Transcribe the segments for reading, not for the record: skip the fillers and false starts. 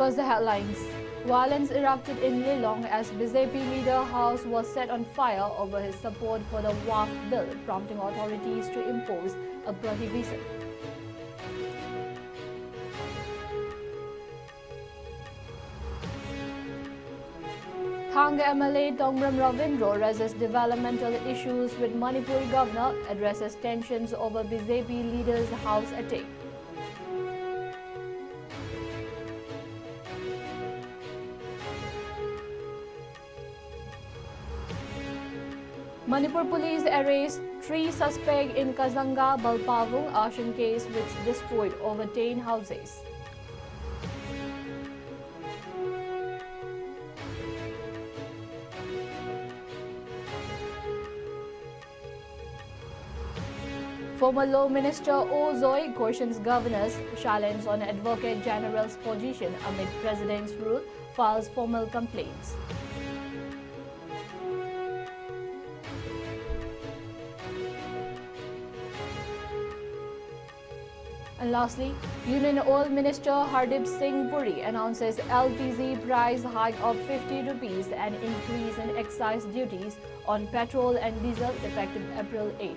First, the headlines. Violence erupted in Lilong as BJP leader house was set on fire over his support for the WAF bill, prompting authorities to impose a prohibition. Thanga MLA Tongram Ravindra raises developmental issues with Manipuri governor, addresses tensions over BJP leader's house attack. Manipur police arrest 3 suspects in Kazanga Balpavung arson case which destroyed over 10 houses. Former Law Minister Ozoi questions governor's challenge on Advocate General's position amid President's rule, files formal complaints. And lastly, Union Oil Minister Hardip Singh Puri announces LPG price hike of 50 rupees and increase in excise duties on petrol and diesel effective April 8.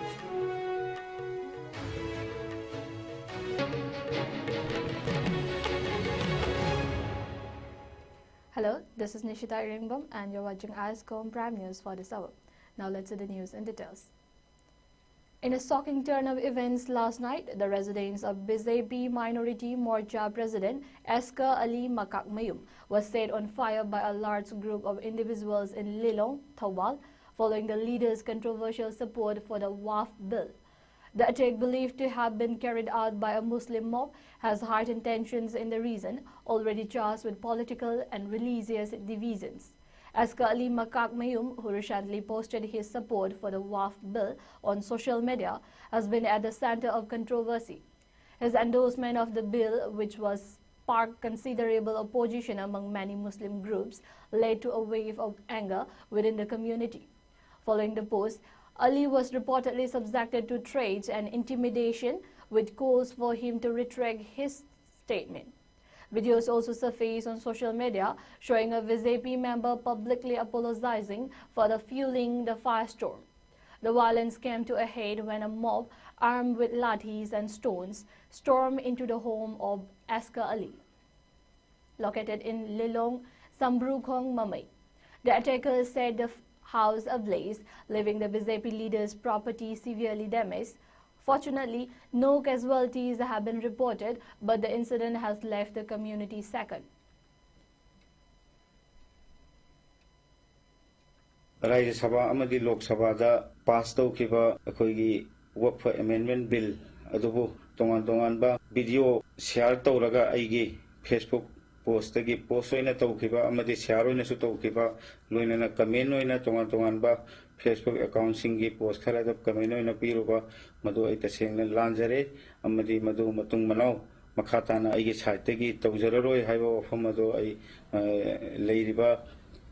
Hello, this is Nishita Iringbom and you're watching ISCOM Prime News for this hour. Now let's see the news in details. In a shocking turn of events last night, the residence of BJP Minority Morcha President Esker Ali Makak Mayum was set on fire by a large group of individuals in Lilong, Thawal, following the leader's controversial support for the WAF bill. The attack, believed to have been carried out by a Muslim mob, has heightened tensions in the region, already charged with political and religious divisions. Esker Ali Makak Mayum, who recently posted his support for the WAF bill on social media, has been at the center of controversy. His endorsement of the bill, which was sparked considerable opposition among many Muslim groups, led to a wave of anger within the community. Following the post, Ali was reportedly subjected to threats and intimidation, with calls for him to retract his statement. Videos also surfaced on social media showing a BJP member publicly apologizing for the fueling the firestorm. The violence came to a head when a mob armed with lathis and stones stormed into the home of Esker Ali, located in Lilong, Sambrukhong, Mamay. The attackers set the house ablaze, leaving the BJP leader's property severely damaged. Fortunately, no casualties have been reported, but the incident has left the community shaken. Rajya Sabha amadi Lok Sabha da pass taukiba akoigi work for amendment bill adubu tongan ba video share tauraga aigi Facebook post tagi post oina taukiba amadi share oina su taukiba loina na comment oina tongan ba Facebook account singi post khara da comment oina piruba madu ai tasengna lanjare amadi madu matung manau makhata na aigi site tagi taujararoi haiba wafam madu ai leiriba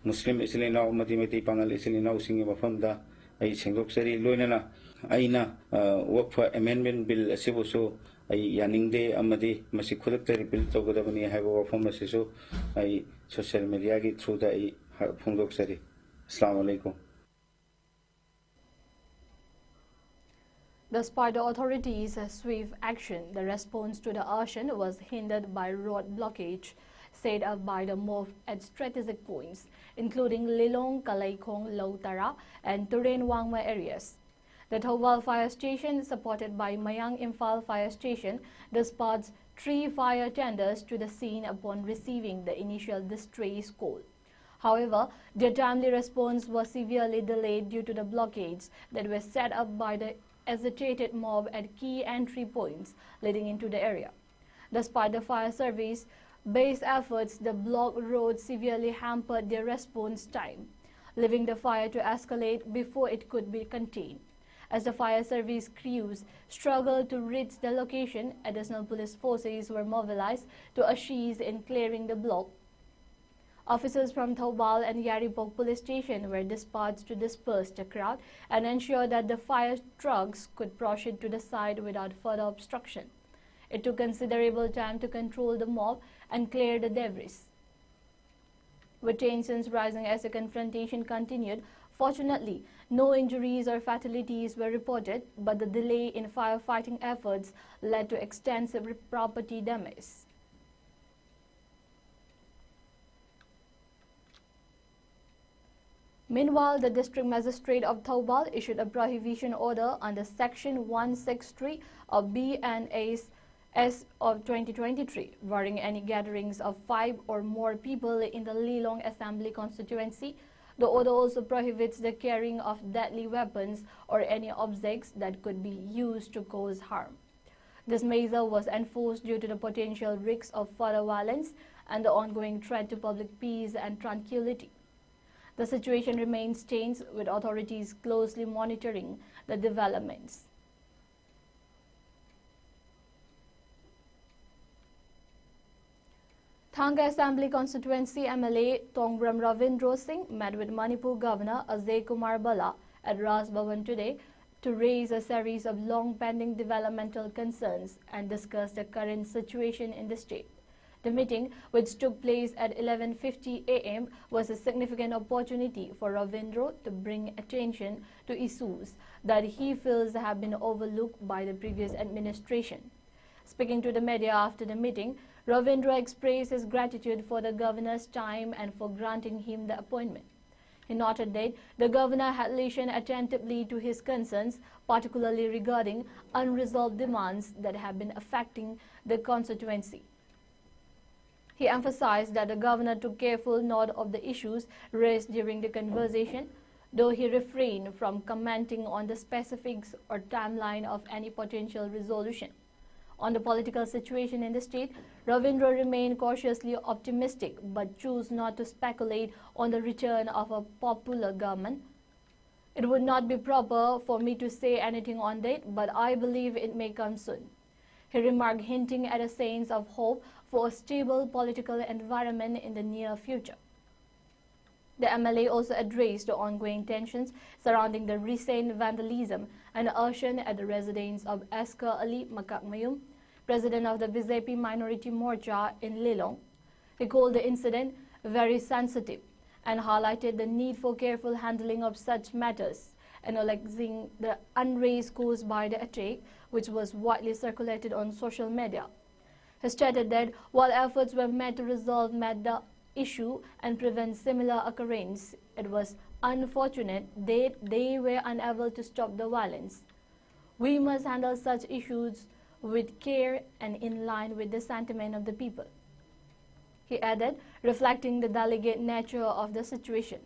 Muslim Islina amadi meti pangal Islina usingi wafam da ai sengdok sari loina na aina work for amendment bill asibusu ai yaningde amadi masi khudak repeal tawgadabani haiba wafam asisu ai social media gi through da ai phongdok sari. Assalamu alaikum. Despite the authorities' swift action, the response to the arson was hindered by road blockage set up by the mob at strategic points, including Lilong, Kalaikong, Lautara, and Turen Wangma areas. The Thawal Fire Station, supported by Mayang Imphal Fire Station, dispatched 3 fire tenders to the scene upon receiving the initial distress call. However, their timely response was severely delayed due to the blockades that were set up by the agitated mob at key entry points leading into the area. Despite the fire service base efforts, the blocked roads severely hampered their response time, leaving the fire to escalate before it could be contained. As the fire service crews struggled to reach the location, additional police forces were mobilized to assist in clearing the block. Officers from Thawal and Yaripok police station were dispatched to disperse the crowd and ensure that the fire trucks could proceed to the site without further obstruction. It took considerable time to control the mob and clear the debris, with tensions rising as the confrontation continued. Fortunately, no injuries or fatalities were reported, but the delay in firefighting efforts led to extensive property damage. Meanwhile, the District Magistrate of Thoubal issued a prohibition order under Section 163 of BNA's of 2023, barring any gatherings of 5 or more people in the Lilong Assembly constituency. The order also prohibits the carrying of deadly weapons or any objects that could be used to cause harm. This measure was enforced due to the potential risks of further violence and the ongoing threat to public peace and tranquility. The situation remains tense, with authorities closely monitoring the developments. Thanga Assembly constituency MLA Tongbram Ravindra Singh met with Manipur Governor Ajay Kumar Bala at Raj Bhavan today to raise a series of long-pending developmental concerns and discuss the current situation in the state. The meeting, which took place at 11:50 a.m., was a significant opportunity for Ravindra to bring attention to issues that he feels have been overlooked by the previous administration. Speaking to the media after the meeting, Ravindra expressed his gratitude for the governor's time and for granting him the appointment. He noted that the governor had listened attentively to his concerns, particularly regarding unresolved demands that have been affecting the constituency. He emphasized that the governor took careful note of the issues raised during the conversation, though he refrained from commenting on the specifics or timeline of any potential resolution. On the political situation in the state, Ravindra remained cautiously optimistic but chose not to speculate on the return of a popular government. It would not be proper for me to say anything on that, but I believe it may come soon, he remarked, hinting at a sense of hope for a stable political environment in the near future. The MLA also addressed the ongoing tensions surrounding the recent vandalism and arson at the residence of Asker Ali Makakmayum, president of the BJP Minority Morcha in Lilong. He called the incident very sensitive and highlighted the need for careful handling of such matters, acknowledging the unrest caused by the attack, which was widely circulated on social media. He stated that while efforts were made to resolve the issue and prevent similar occurrence, it was unfortunate that they were unable to stop the violence. We must handle such issues with care and in line with the sentiment of the people, he added, reflecting the delicate nature of the situation.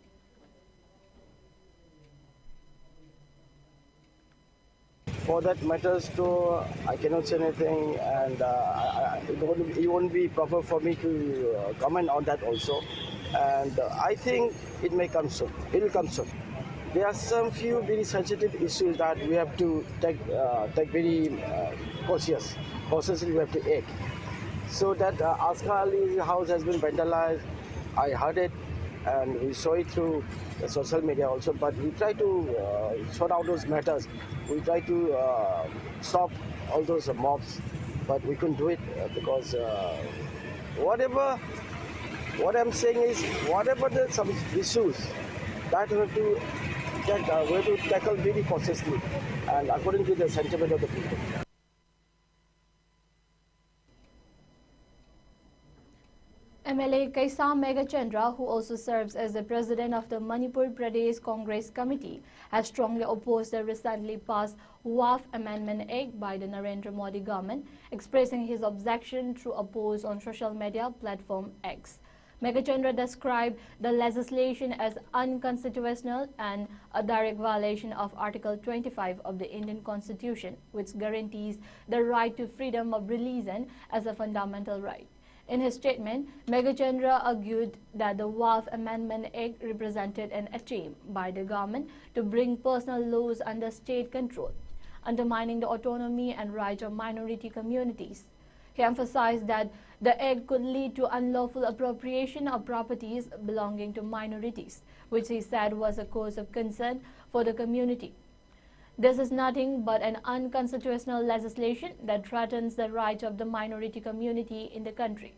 For that matters too, I cannot say anything, and it won't be proper for me to comment on that also. And I think it may come soon. It will come soon. There are some few very sensitive issues that we have to take very cautiously we have to act. So that Asker Ali's house has been vandalized. I heard it, and we saw it through the social media also. But we try to sort out those matters. We try to stop all those mobs, but we couldn't do it because what I'm saying is, whatever some issues that we have to tackle very cautiously and according to the sentiment of the people. MLA Kaisa Megachandra, who also serves as the president of the Manipur Pradesh Congress Committee, has strongly opposed the recently passed WAF Amendment Act by the Narendra Modi government, expressing his objection through a post on social media platform X. Megachandra described the legislation as unconstitutional and a direct violation of Article 25 of the Indian Constitution, which guarantees the right to freedom of religion as a fundamental right. In his statement, Megachandra argued that the WAF Amendment Act represented an attempt by the government to bring personal laws under state control, undermining the autonomy and rights of minority communities. He emphasized that the act could lead to unlawful appropriation of properties belonging to minorities, which he said was a cause of concern for the community. This is nothing but an unconstitutional legislation that threatens the rights of the minority community in the country.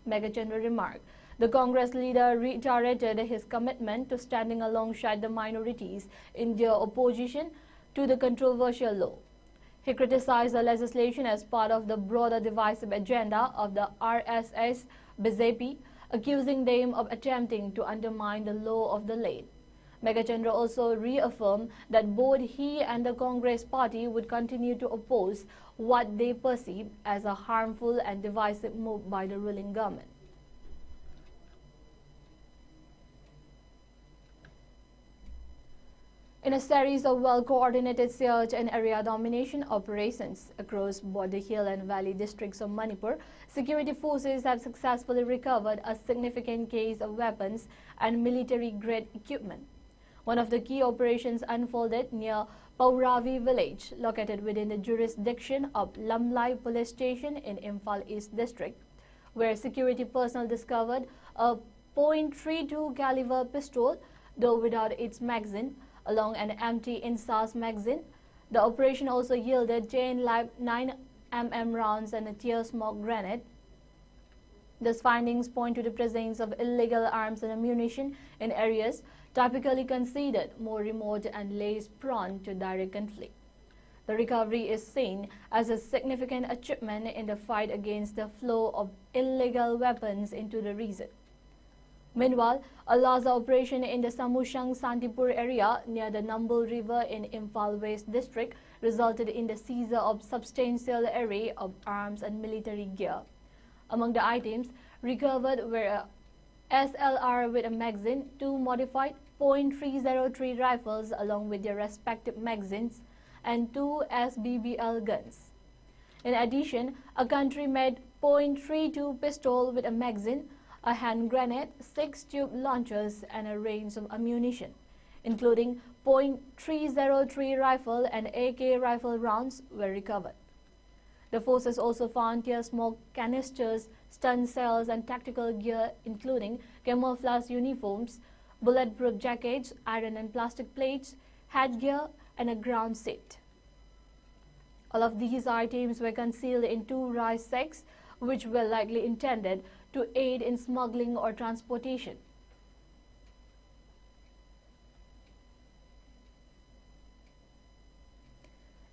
Megachandra remarked. The Congress leader reiterated his commitment to standing alongside the minorities in their opposition to the controversial law. He criticized the legislation as part of the broader divisive agenda of the RSS BJP, accusing them of attempting to undermine the law of the land. Megachandra also reaffirmed that both he and the Congress party would continue to oppose what they perceive as a harmful and divisive move by the ruling government. In a series of well-coordinated search and area domination operations across both the hill and valley districts of Manipur, security forces have successfully recovered a significant case of weapons and military-grade equipment. One of the key operations unfolded near Pauravi village, located within the jurisdiction of Lamlai police station in Imphal East district, where security personnel discovered a .32 caliber pistol, though without its magazine, along an empty ISCOM magazine. The operation also yielded 10 live 9mm rounds and a tear smoke grenade. These findings point to the presence of illegal arms and ammunition in areas typically considered more remote and less prone to direct conflict. The recovery is seen as a significant achievement in the fight against the flow of illegal weapons into the region. Meanwhile, a large operation in the Samushang Santipur area near the Nambul River in Imphal West district resulted in the seizure of substantial array of arms and military gear. Among the items recovered were a SLR with a magazine, 2 modified .303 rifles along with their respective magazines, and 2 SBBL guns. In addition, a country-made .32 pistol with a magazine, a hand grenade, 6 tube launchers, and a range of ammunition, including .303 rifle and AK rifle rounds were recovered. The forces also found tear smoke canisters, stun cells, and tactical gear, including camouflage uniforms, bulletproof jackets, iron and plastic plates, headgear, and a ground set. All of these items were concealed in 2 rice sacks, which were likely intended to aid in smuggling or transportation.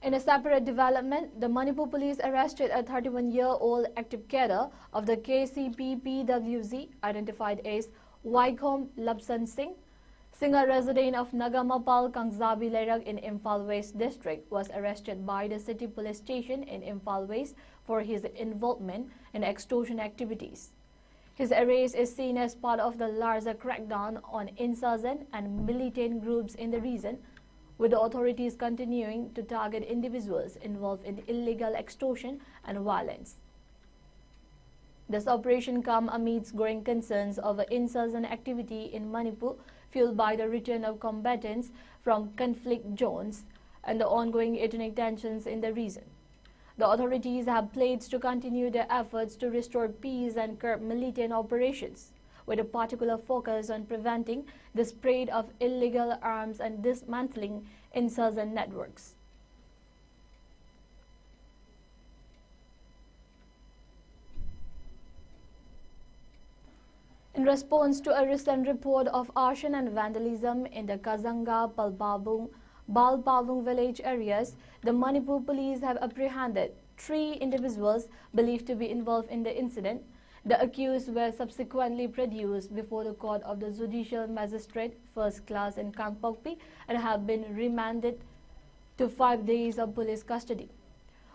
In a separate development, the Manipur police arrested a 31-year-old active cadre of the KCP-PWZ identified as Waikhom Labsan Singh. Singh, a resident of Nagamapal, Kangzabi Lerak in Imphal West district, was arrested by the city police station in Imphal West for his involvement in extortion activities. His arrest is seen as part of the larger crackdown on insurgent and militant groups in the region, with the authorities continuing to target individuals involved in illegal extortion and violence. This operation comes amidst growing concerns over insurgent activity in Manipur, fueled by the return of combatants from conflict zones and the ongoing ethnic tensions in the region. The authorities have pledged to continue their efforts to restore peace and curb militant operations, with a particular focus on preventing the spread of illegal arms and dismantling insurgent networks. In response to a recent report of arson and vandalism in the Kazanga, Balpavung village areas, the Manipur police have apprehended 3 individuals believed to be involved in the incident. The accused were subsequently produced before the court of the Judicial Magistrate First Class in Kangpokpi and have been remanded to 5 days of police custody.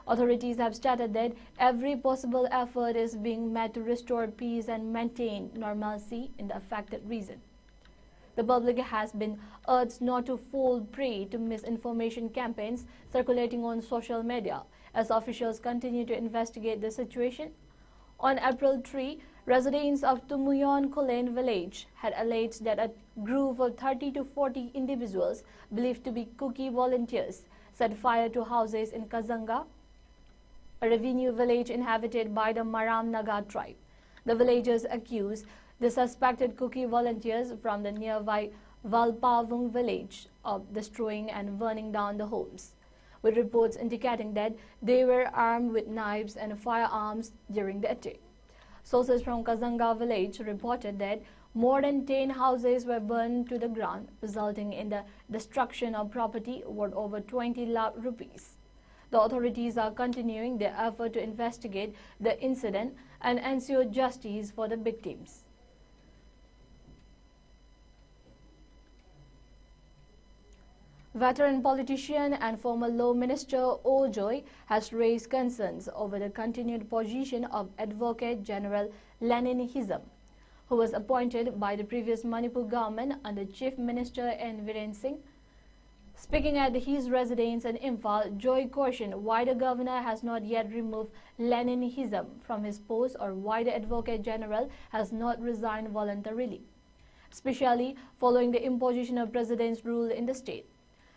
Authorities have stated that every possible effort is being made to restore peace and maintain normalcy in the affected region. The public has been urged not to fall prey to misinformation campaigns circulating on social media as officials continue to investigate the situation. On April 3, residents of Tumuyon Kolen village had alleged that a group of 30 to 40 individuals believed to be Kuki volunteers set fire to houses in Kazanga, a revenue village inhabited by the Maram Naga tribe. The villagers accused the suspected Kuki volunteers from the nearby Valpavung village of destroying and burning down the homes, with reports indicating that they were armed with knives and firearms during the attack. Sources from Kazanga village reported that more than 10 houses were burned to the ground, resulting in the destruction of property worth over 20 lakh rupees. The authorities are continuing their effort to investigate the incident and ensure justice for the victims. Veteran politician and former Law Minister O. Joy has raised concerns over the continued position of Advocate General Lenin Hizam, who was appointed by the previous Manipur government under Chief Minister N. Viren Singh. Speaking at his residence in Imphal, Joy cautioned why the governor has not yet removed Lenin Hizam from his post or why the Advocate General has not resigned voluntarily, especially following the imposition of President's rule in the state.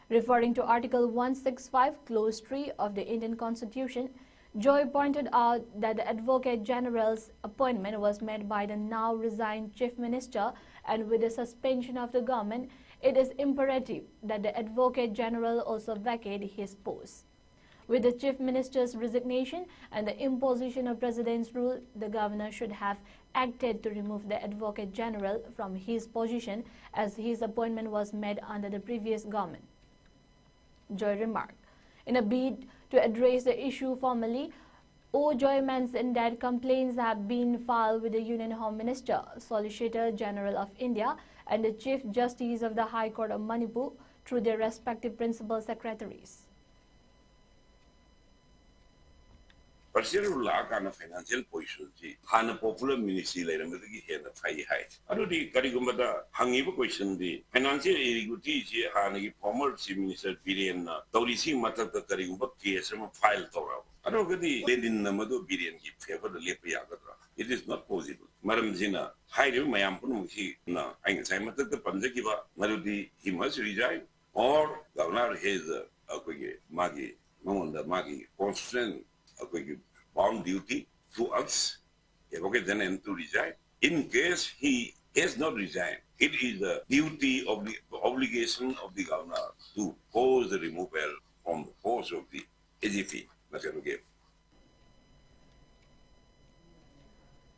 Referring to Article 165, Clause 3 of the Indian Constitution, Joy pointed out that the Advocate General's appointment was made by the now resigned Chief Minister, and with the suspension of the government, it is imperative that the Advocate General also vacate his post. With the Chief Minister's resignation and the imposition of President's rule, the governor should have acted to remove the Advocate General from his position, as his appointment was made under the previous government. Joy remarked. In a bid to address the issue formally, O. Joy mentioned that complaints have been filed with the Union Home Minister, Solicitor General of India, and the Chief Justice of the High Court of Manipur through their respective principal secretaries. Particularly financial position, Hana popular ministry like the high height. I don't think Karigumada Hangiba question the financial irregularity, Hana former Chief Minister Biren, Taurisi Mata Karigumba case file Torah. I don't get the lady in the Madu Biren give favor the Lepiagadra. It is not possible. Madam Zina, high Mayampunum, no, I can say Mata the Panjakiva, Marudi, he must resign, or Governor has a Magi, Mamanda Magi, constant. Bound duty to us, Advocate General to resign. In case he has not resigned, it is the duty of the obligation of the governor to cause the removal from the post of the AGP.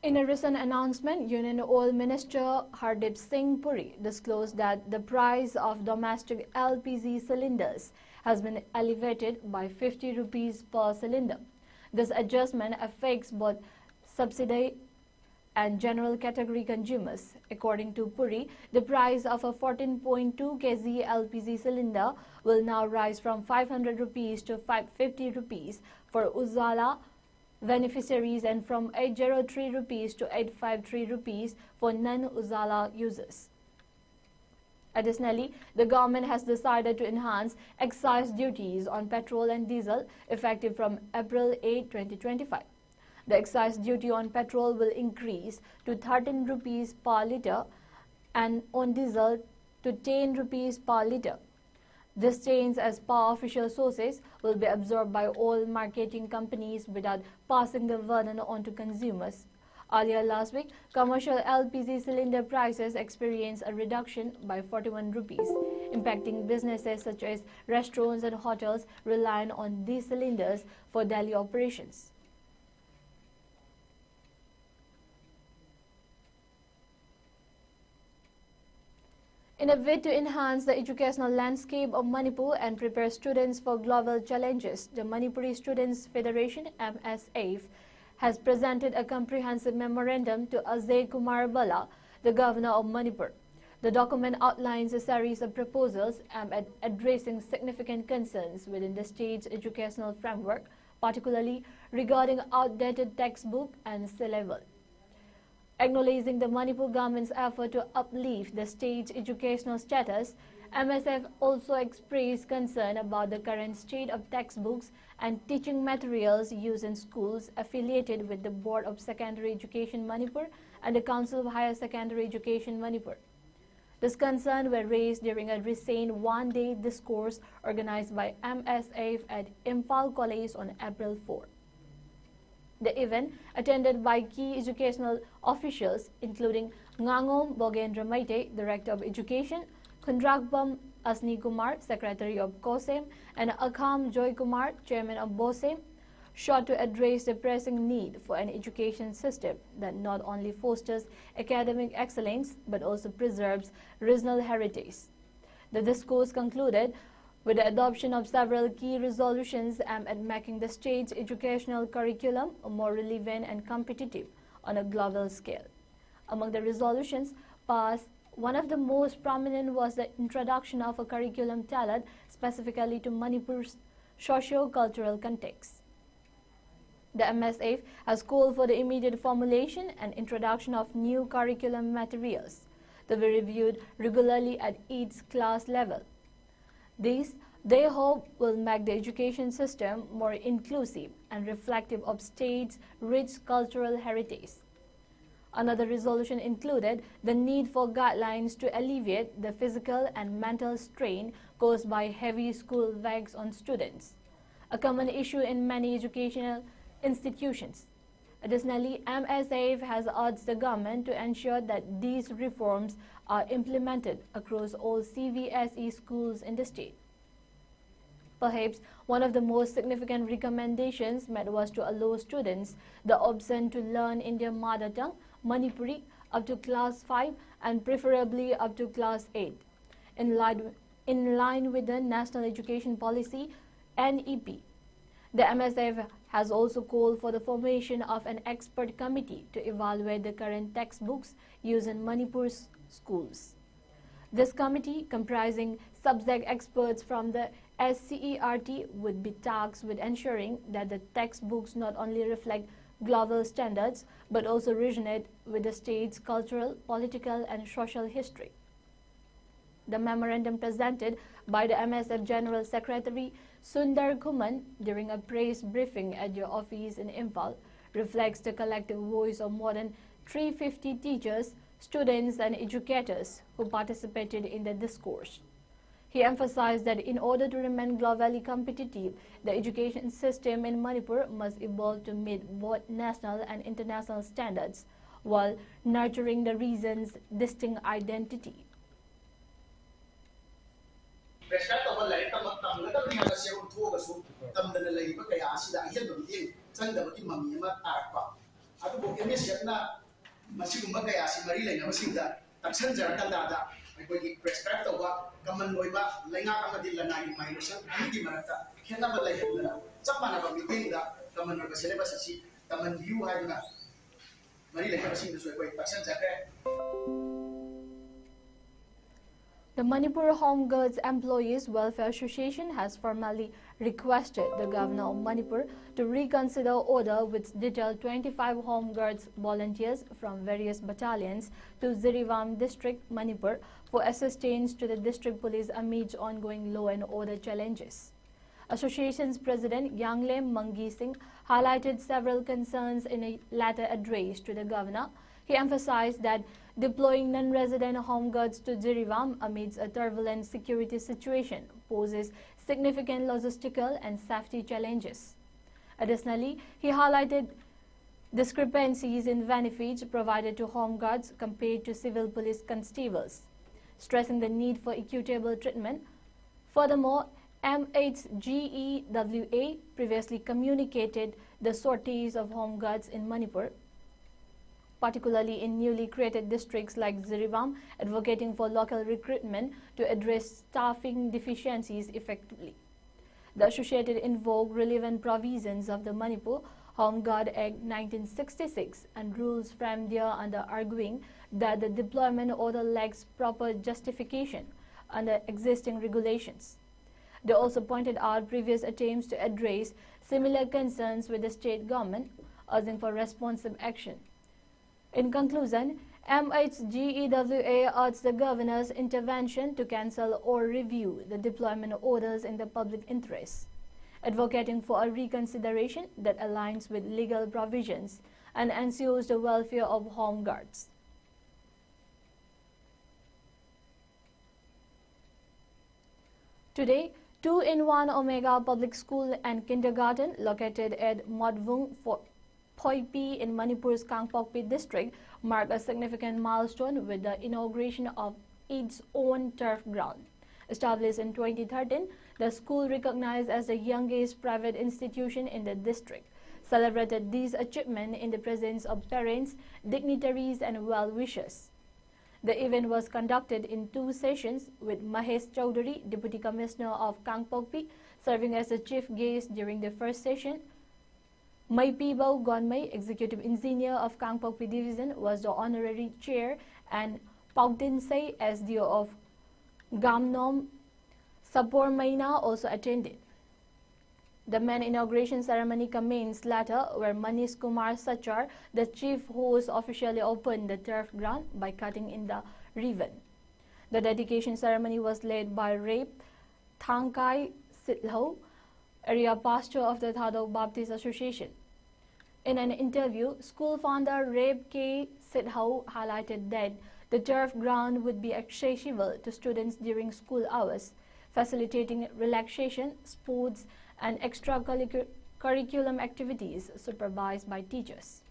In a recent announcement, Union Oil Minister Hardip Singh Puri disclosed that the price of domestic LPG cylinders has been elevated by 50 rupees per cylinder. This adjustment affects both subsidy and general category consumers. According to Puri, the price of a 14.2 kg LPG cylinder will now rise from 500 rupees to 550 rupees for Ujjwala beneficiaries and from 803 rupees to 853 rupees for non-Ujjwala users. Additionally, the government has decided to enhance excise duties on petrol and diesel effective from April 8, 2025. The excise duty on petrol will increase to 13 rupees per litre and on diesel to 10 rupees per litre. This change, as per official sources, will be absorbed by all marketing companies without passing the burden on to consumers. Earlier last week, commercial LPG cylinder prices experienced a reduction by 41 rupees, impacting businesses such as restaurants and hotels relying on these cylinders for daily operations. In a bid to enhance the educational landscape of Manipur and prepare students for global challenges, the Manipuri Students Federation (MSF) has presented a comprehensive memorandum to Ajay Kumar Bala, the governor of Manipur. The document outlines a series of proposals aimed at addressing significant concerns within the state's educational framework, particularly regarding outdated textbook and syllabus. Acknowledging the Manipur government's effort to uplift the state's educational status, MSF also expressed concern about the current state of textbooks and teaching materials used in schools affiliated with the Board of Secondary Education Manipur and the Council of Higher Secondary Education Manipur. This concern were raised during a recent one-day discourse organized by MSF at Imphal College on April 4. The event, attended by key educational officials including Ngangom Bogendra Maite, Director of Education, Khundrakbam Asni Kumar, Secretary of COSEM, and Akham Joy Kumar, Chairman of BOSEM, sought to address the pressing need for an education system that not only fosters academic excellence but also preserves regional heritage. The discourse concluded with the adoption of several key resolutions aimed at making the state's educational curriculum more relevant and competitive on a global scale. Among the resolutions passed, one of the most prominent was the introduction of a curriculum tailored specifically to Manipur's socio-cultural context. The MSF has called for the immediate formulation and introduction of new curriculum materials to be reviewed regularly at each class level. These, they hope, will make the education system more inclusive and reflective of state's rich cultural heritage. Another resolution included the need for guidelines to alleviate the physical and mental strain caused by heavy school works on students, a common issue in many educational institutions. Additionally, MSF has urged the government to ensure that these reforms are implemented across all CVSE schools in the state. Perhaps one of the most significant recommendations made was to allow students the option to learn in their mother tongue, Manipuri, up to class 5 and preferably up to class 8, in line with the National Education Policy, NEP. The MSF has also called for the formation of an expert committee to evaluate the current textbooks used in Manipur's schools. This committee, comprising subject experts from the SCERT, would be tasked with ensuring that the textbooks not only reflect global standards but also resonate with the state's cultural, political, and social history. The memorandum presented by the MSF General Secretary Sundar Kuman during a press briefing at your office in Imphal reflects the collective voice of more than 350 teachers, students, and educators who participated in the discourse. He emphasized that in order to remain globally competitive, the education system in Manipur must evolve to meet both national and international standards while nurturing the region's distinct identity. Prescribe common loiba, lenga amadilla migration, and marata, Kenaba Lehuna, Sapana meeting that common syllabus, common view Hagna, Marilla Havasin to Sway, The Manipur Home Guards Employees Welfare Association has formally requested the Governor of Manipur to reconsider order which detailed 25 Home Guards volunteers from various battalions to Zirivam District, Manipur, for assistance to the district police amid ongoing law and order challenges. Association's President Yanglem Mangi Singh highlighted several concerns in a letter addressed to the Governor. He emphasized that deploying non-resident home guards to Zirivam amidst a turbulent security situation poses significant logistical and safety challenges. Additionally, he highlighted discrepancies in benefits provided to home guards compared to civil police constables, stressing the need for equitable treatment. Furthermore, MHGEWA previously communicated the shortage of home guards in Manipur, particularly in newly created districts like Zirivam, advocating for local recruitment to address staffing deficiencies effectively. The associated invoked relevant provisions of the Manipur Home Guard Act 1966 and rules framed thereunder, arguing that the deployment order lacks proper justification under existing regulations. They also pointed out previous attempts to address similar concerns with the state government, urging for responsive action. In conclusion, MHGEWA urged the governor's intervention to cancel or review the deployment orders in the public interest, advocating for a reconsideration that aligns with legal provisions and ensures the welfare of home guards. Today, 2-in-1 Omega Public School and Kindergarten located at Modvung Phoipi in Manipur's Kangpokpi district marked a significant milestone with the inauguration of its own turf ground. Established in 2013, the school, recognized as the youngest private institution in the district, celebrated this achievement in the presence of parents, dignitaries, and well-wishers. The event was conducted in 2 sessions, with Mahesh Chowdhury, Deputy Commissioner of Kangpokpi, serving as the chief guest during the first session. Maipibao Gonmai, Executive Engineer of Kangpokpi Division, was the honorary chair, and Paukdin Say, SDO of Gamnom Sapor Maina, also attended. The main inauguration ceremony commenced later, where Manish Kumar Sachar, the chief host, officially opened the turf ground by cutting in the ribbon. The dedication ceremony was led by Rep. Thangkai Sitho, area pastor of the Thadok Baptist Association. In an interview, school founder Rep. K. Sitho highlighted that the turf ground would be accessible to students during school hours, facilitating relaxation, sports, and extracurriculum activities supervised by teachers.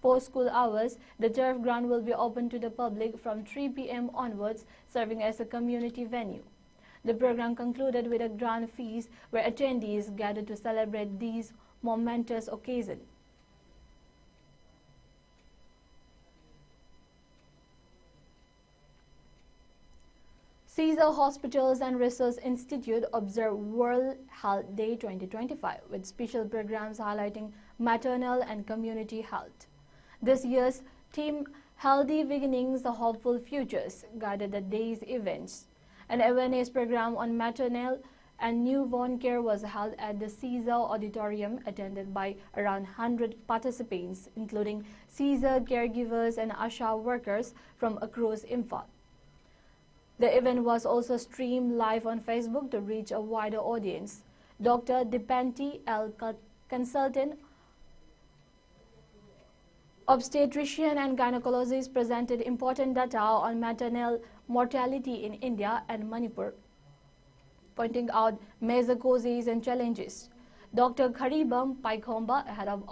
Post-school hours, the turf ground will be open to the public from 3 p.m. onwards, serving as a community venue. The program concluded with a grand feast where attendees gathered to celebrate this momentous occasion. Caesar Hospitals and Research Institute observed World Health Day 2025 with special programs highlighting maternal and community health. This year's theme, Healthy Beginnings, the Hopeful Futures, guided the day's events. An awareness program on maternal and newborn care was held at the Caesar Auditorium, attended by around 100 participants, including Caesar caregivers and ASHA workers from across Imphal. The event was also streamed live on Facebook to reach a wider audience. Dr. Dipanti L. Consultant obstetrician and gynecologist presented important data on maternal mortality in India and Manipur, pointing out major causes and challenges. Dr. Kharibam Paikhomba, head of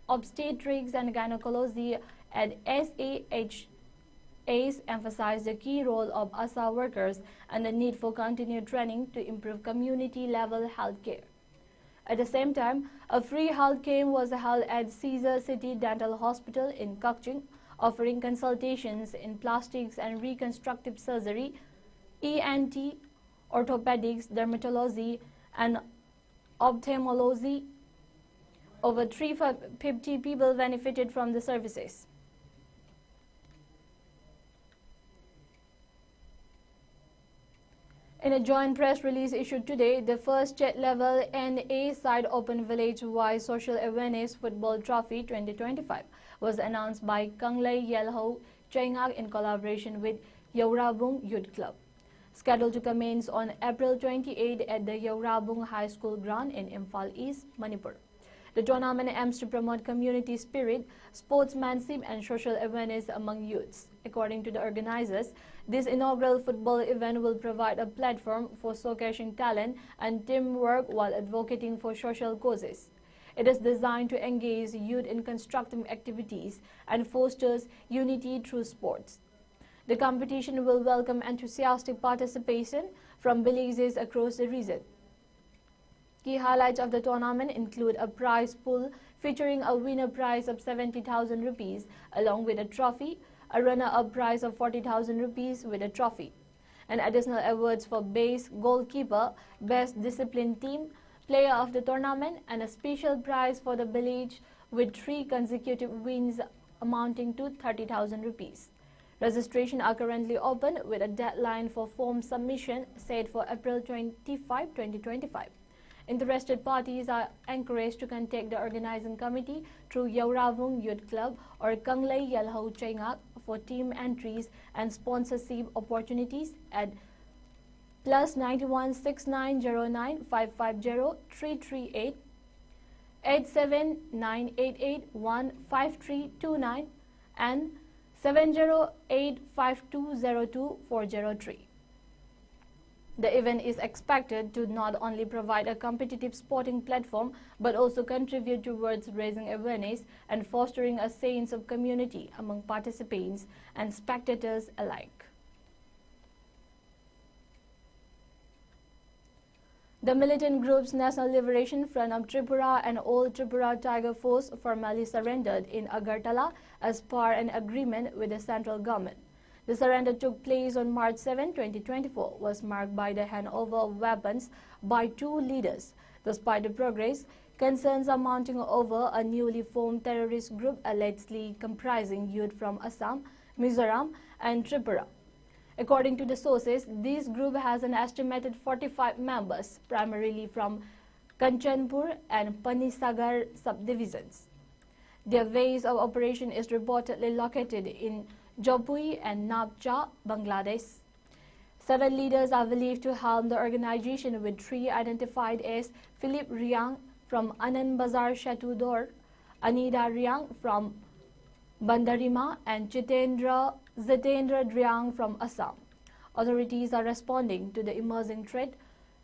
obstetrics and gynecology at SAH, emphasized the key role of ASA workers and the need for continued training to improve community-level health care. At the same time, a free health camp was held at Caesar City Dental Hospital in Kakching, offering consultations in plastics and reconstructive surgery, ENT, orthopedics, dermatology, and ophthalmology. Over 350 people benefited from the services. In a joint press release issued today, the first state-level NA side Open Village-wide Social Awareness Football Trophy 2025 was announced by Kanglei Yelho Chaingak in collaboration with Yaurabung Youth Club. Scheduled to commence on April 28 at the Yaurabung High School ground in Imphal East, Manipur. The tournament aims to promote community spirit, sportsmanship, and social awareness among youths. According to the organizers, this inaugural football event will provide a platform for showcasing talent and teamwork while advocating for social causes. It is designed to engage youth in constructive activities and fosters unity through sports. The competition will welcome enthusiastic participation from villages across the region. Key highlights of the tournament include a prize pool featuring a winner prize of 70,000 rupees along with a trophy, a runner-up prize of 40,000 rupees with a trophy, and additional awards for best goalkeeper, best disciplined team, player of the tournament, and a special prize for the village with 3 consecutive wins amounting to 30,000 rupees. Registration are currently open with a deadline for form submission set for April 25, 2025. Interested parties are encouraged to contact the organizing committee through Yaurabung Youth Club or Kanglei Yelho Chaingak for team entries and sponsorship opportunities at +91 6909 550 338 87988 15329 and 708 5202 403. The event is expected to not only provide a competitive sporting platform but also contribute towards raising awareness and fostering a sense of community among participants and spectators alike. The militant groups National Liberation Front of Tripura and All Tripura Tiger Force formally surrendered in Agartala as per an agreement with the central government. The surrender took place on March 7, 2024, was marked by the handover of weapons by two leaders. Despite the progress, concerns are mounting over a newly formed terrorist group allegedly comprising youth from Assam, Mizoram and Tripura. According to the sources, this group has an estimated 45 members, primarily from Kanchanpur and Panisagar subdivisions. Their base of operation is reportedly located in Jopui and Nabcha, Bangladesh. 7 leaders are believed to helm the organization, with 3 identified as Philip Riang from Anand Bazar Shatudor, Anida Riang from Bandarima and Jitendra Driang from Assam. Authorities are responding to the emerging threat.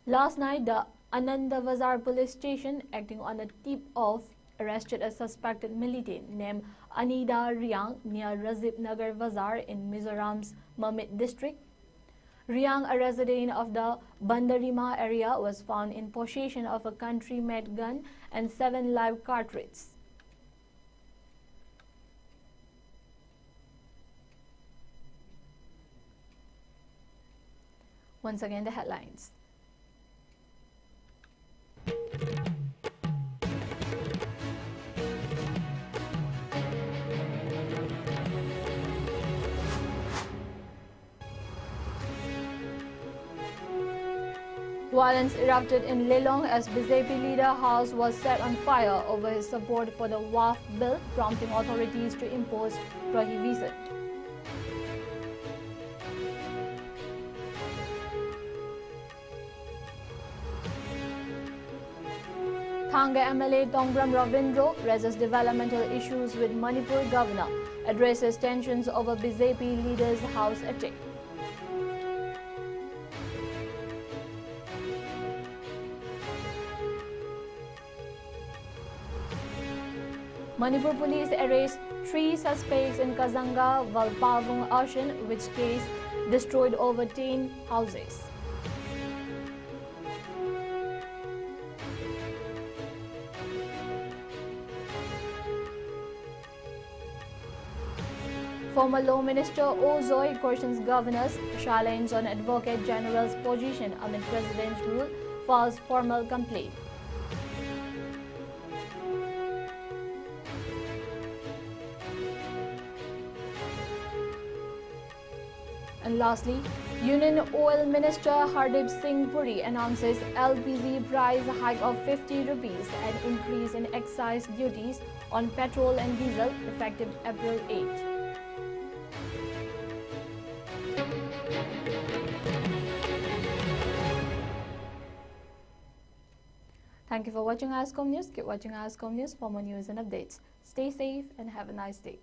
Last night, the Ananda Bazar police station, acting on a tip-off, arrested a suspected militant named Anida Riang near Razib Nagar Bazar in Mizoram's Mamit district. Riang, a resident of the Bandarima area, was found in possession of a country-made gun and 7 live cartridges. Once again, the headlines. Violence erupted in Lelong as BJP leader house was set on fire over his support for the WAF bill, prompting authorities to impose prohibition. Thanga MLA Tongbram Ravindro raises developmental issues with Manipur governor, addresses tensions over BJP leader's house attack. Manipur police arrest 3 suspects in Kazanga Valpavong Ocean, which case destroyed over 10 houses. Former Law Minister Ozoi questions governors, challenges on Advocate General's position amid President's rule, files formal complaint. And lastly, Union Oil Minister Hardeep Singh Puri announces LPG price hike of 50 rupees and increase in excise duties on petrol and diesel effective April 8. Thank you for watching ISCOM News. Keep watching ISCOM News for more news and updates. Stay safe and have a nice day.